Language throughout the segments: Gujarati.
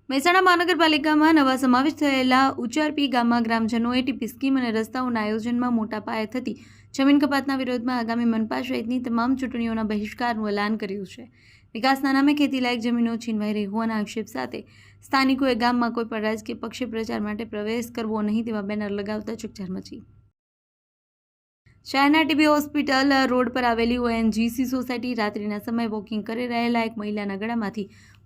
મહેસાણા મહાનગરપાલિકામાં નવા સમાવેશ થયેલા ઉચારપી ગામમાં ગ્રામજનોએ ટીપી સ્કીમ અને રસ્તાઓના આયોજનમાં મોટા પાયે થતી જમીન કપાતના વિરોધમાં આગામી મનપા સહિતની તમામ ચૂંટણીઓના બહિષ્કારનું એલાન કર્યું છે। વિકાસના નામે ખેતીલાયક જમીનો છીનવાઈ રહી હોવાના આક્ષેપ સાથે સ્થાનિકોએ ગામમાં કોઈપણ રાજકીય પક્ષે પ્રચાર માટે પ્રવેશ કરવો નહીં તેવા બેનર લગાવતા ચકચાર મચી। શહેરના ટીબી હોસ્પિટલ રોડ પર આવેલી ઓએનજીસી સોસાયટી રાત્રિના સમયે વોકિંગ કરી રહેલા એક મહિલાના ગળામાંથી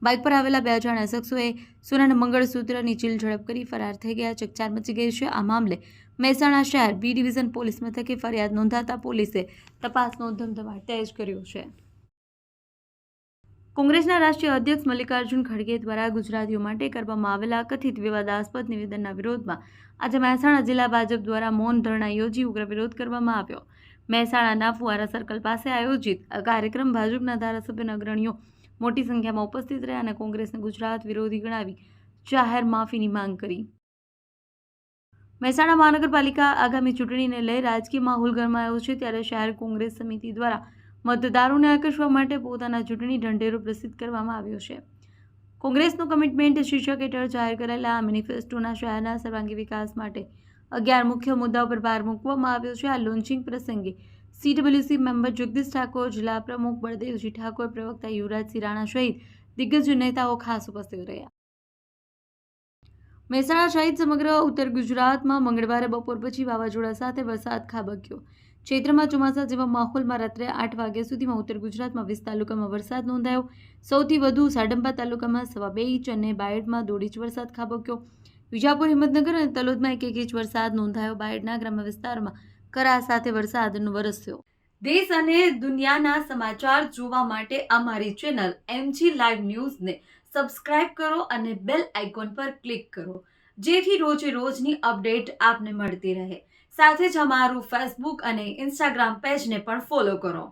બાઇક પર આવેલા બે અજાણ્યા શખ્સોએ સોનાના મંગળસૂત્રની ચીલ ઝડપ કરી ફરાર થઈ ગયા। ચકચાર મચી ગઈ છે। આ મામલે મહેસાણા શહેર બી ડિવિઝન પોલીસ મથકે ફરિયાદ નોંધાતા પોલીસે તપાસનો ધમધમાટ તેજ કર્યો છે। કોંગ્રેસના રાષ્ટ્રીય અધ્યક્ષ મલ્લિકાર્જુન ખડગે દ્વારા ગુજરાતીઓ માટે કરવામાં આવેલા કથિત વિવાદાસ્પદ નિવેદનના વિરોધમાં આજે મહેસાણા જિલ્લા ભાજપ દ્વારા મૌન ધરણા યોજી ઉગ્ર વિરોધ કરવામાં આવ્યો। મહેસાણાના ફુવારા સર્કલ પાસે આયોજિત આ કાર્યક્રમ ભાજપના ધારાસભ્યોના અગ્રણીઓ મોટી સંખ્યામાં ઉપસ્થિત રહ્યા અને કોંગ્રેસને ગુજરાત વિરોધી ગણાવી જાહેર માફીની માંગ કરી। મહેસાણા મહાનગરપાલિકા આગામી ચૂંટણીને લઈ રાજકીય માહોલ ગરમાયો છે, ત્યારે શહેર કોંગ્રેસ સમિતિ દ્વારા મતદારોને આકર્ષવા માટે પોતાના ચૂંટણી ઢંઢેરો પ્રસિદ્ધ કરવામાં આવ્યો છે। કોંગ્રેસનું કમિટમેન્ટ શીર્ષક હેઠળ જાહેર કરેલા આ મેનિફેસ્ટોના શહેરના સર્વાંગી વિકાસ માટે 11 મુખ્ય મુદ્દાઓ પર ભાર મૂકવામાં આવ્યો છે। આ લોન્ચિંગ પ્રસંગે CWC મેમ્બર જગદીશ ઠાકોર, જિલ્લા પ્રમુખ બળદેવજી ઠાકોર, પ્રવક્તા યુવરાજસિંહ રાણા સહિત દિગ્ગજ નેતાઓ ખાસ ઉપસ્થિત રહ્યા। મહેસાણા સહિત સમગ્ર ઉત્તર ગુજરાતમાં મંગળવારે બપોર પછી વાવાઝોડા સાથે વરસાદ ખાબક્યો। ચૈત્રમાં ચોમાસા જેવા માહોલમાં રાત્રે 8 વાગ્યા સુધીમાં ઉત્તર ગુજરાતમાં 20 તાલુકામાં વરસાદ નોંધાયો। સૌથી વધુ સાડંબા તાલુકામાં 2.5 ઇંચ અને બાયડમાં 1.5 ઇંચ વરસાદ ખાબક્યો। વિજાપુર, હિંમતનગર અને તલોદમાં 1 ઇંચ વરસાદ નોંધાયો। બાયડના ગ્રામ્ય વિસ્તારમાં કરા સાથે વરસાદ વરસ્યો। દેશ અને દુનિયાના સમાચાર જોવા માટે અમારી ચેનલ MG લાઈવ ન્યૂઝને સબસ્ક્રાઇબ કરો અને બેલ આઇકોન પર ક્લિક કરો, જેથી રોજે રોજની અપડેટ આપને મળતી રહે। સાથે જ અમારું ફેસબુક અને ઇન્સ્ટાગ્રામ પેજને પણ ફોલો કરો।